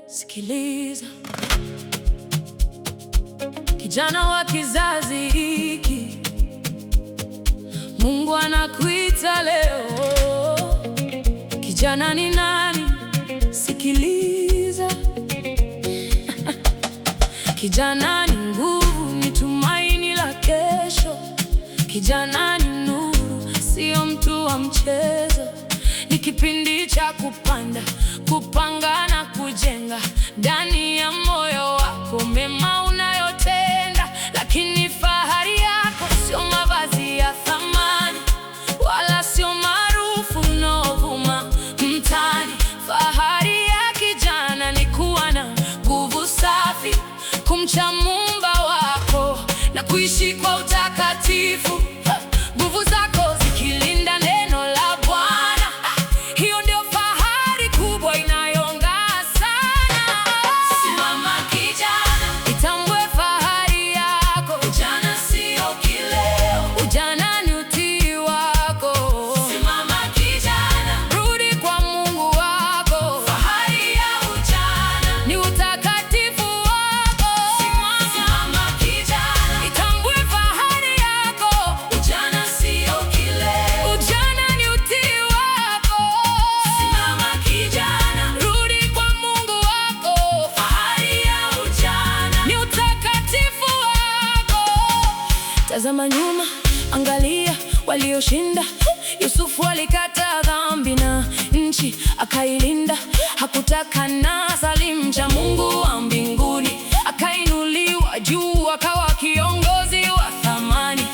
Sikiliza kijana wa kizazi hiki, Mungu anakuita leo. Kijana ni nani? Sikiliza. Kijana ni nguvu, ni tumaini la kesho. Kijana ni nuru, sio mtu wa mchezo. Ni kipindi cha kupanda, kupanga na kujenga ndani ya moyo wako mema unayotenda. Lakini fahari yako sio mavazi ya thamani, wala sio maarufu unaovuma mtaani. Fahari ya kijana ni kuwa na nguvu safi, kumcha Muumba wako na kuishi kwa utakatifu. Nguvu zako zikilinda neno la Bwana, hiyo ndio fahari kubwa inayong'aa sana. Simama kijana, itambue fahari yako. Ujana sio kileo, ujana ni utii wako. Simama kijana, rudi kwa Mungu wako. Fahari ya ujana ni utakatifu wako. Simama kijana, itambue fahari yako. Ujana sio kileo, ujana ni utii wako. Simama kijana, rudi kwa Mungu wako. Fahari ya ujana ni utakatifu wako. Tazama nyuma, angalia walioshinda. Yusufu alikata dhambi na nchi akailinda. Hakutaka anasa, alimcha Mungu wa mbinguni. Akainuliwa juu, akawa kiongozi wa thamani.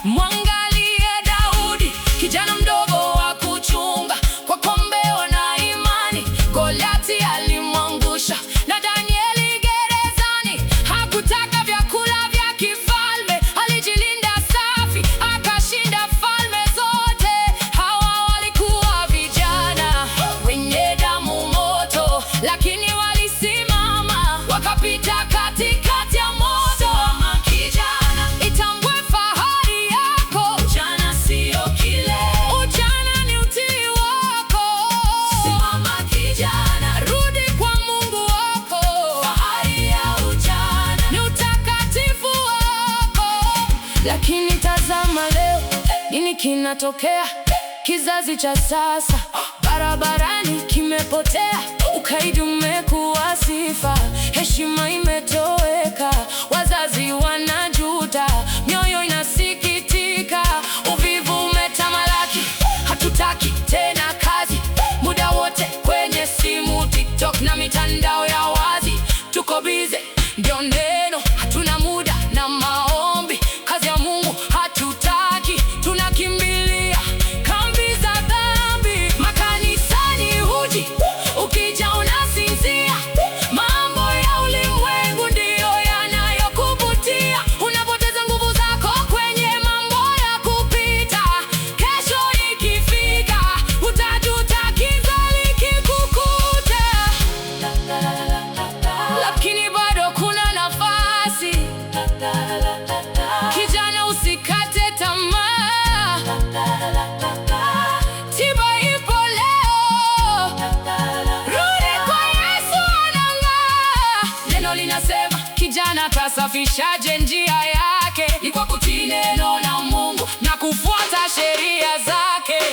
Mwangalie Daudi, kijana mdogo wa kuchunga kwa kombeo na imani. Goliathi alimwangusha na Danieli gerezani. Hakutaka vyakula vya kifalme, alijilinda safi, akashinda falme zote. Hawa walikuwa vijana wenye damu moto, lakini walisimama wakapita katikati ya moto. Simama kijana, itambue fahari yako. Ujana sio kileo, ujana ni utii wako. Simama kijana, rudi kwa Mungu wako. Fahari ya ujana ni utakatifu wako. Lakini tazama leo, nini kinatokea? Kizazi cha sasa barabarani kimepotea. Ukaidi umekuwa sifa, heshima imetoweka. Wazazi wanajuta, mioyo inasikitika. Uvivu umetamalaki, hatutaki tena kazi. Muda wote kwenye simu, TikTok na mitandao ya wazi. Tuko bize, ndio neno, hatuna muda na maombi. Kazi ya Mungu hatutaki, tunakimbilia kambi za dhambi. Makanisani huji, ukija unasinzia. Mambo ya ulimwengu ndiyo yanayokuvutia. Unapoteza nguvu zako kwenye mambo ya kupita. Kesho ikifika, utajuta giza likikukuta. Lakini bado kuna nafasi. Kijana, usikate tamaa. Tiba ipo leo. Rudi kwa Yesu, anang'aa. Neno linasema kijana atasafishaje njia yake? Ni kwa kutii neno la Mungu na kufuata sheria zake.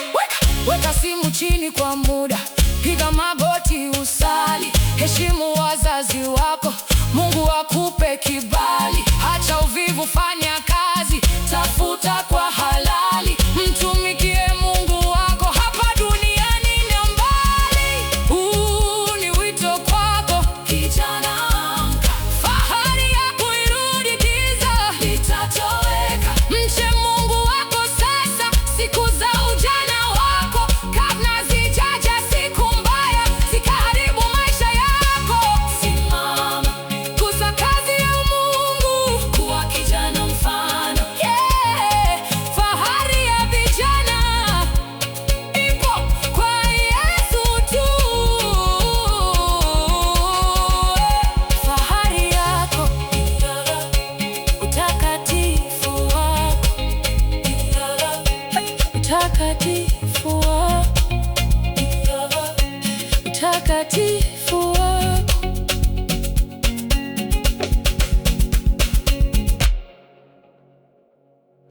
Weka simu chini kwa muda, piga magoti usali. Heshimu wazazi wako, Mungu akupe kibali. Acha uvivu, fanya kazi, tafuta kwa halali. Mtumikie Mungu wako, hapa duniani ni mbali. Huu ni wito kwako kijana, amka. Fahari yako irudi, giza litatoweka. Mche Mungu wako sasa, siku za ujana wako kabla zijaja siku mbaya. kati.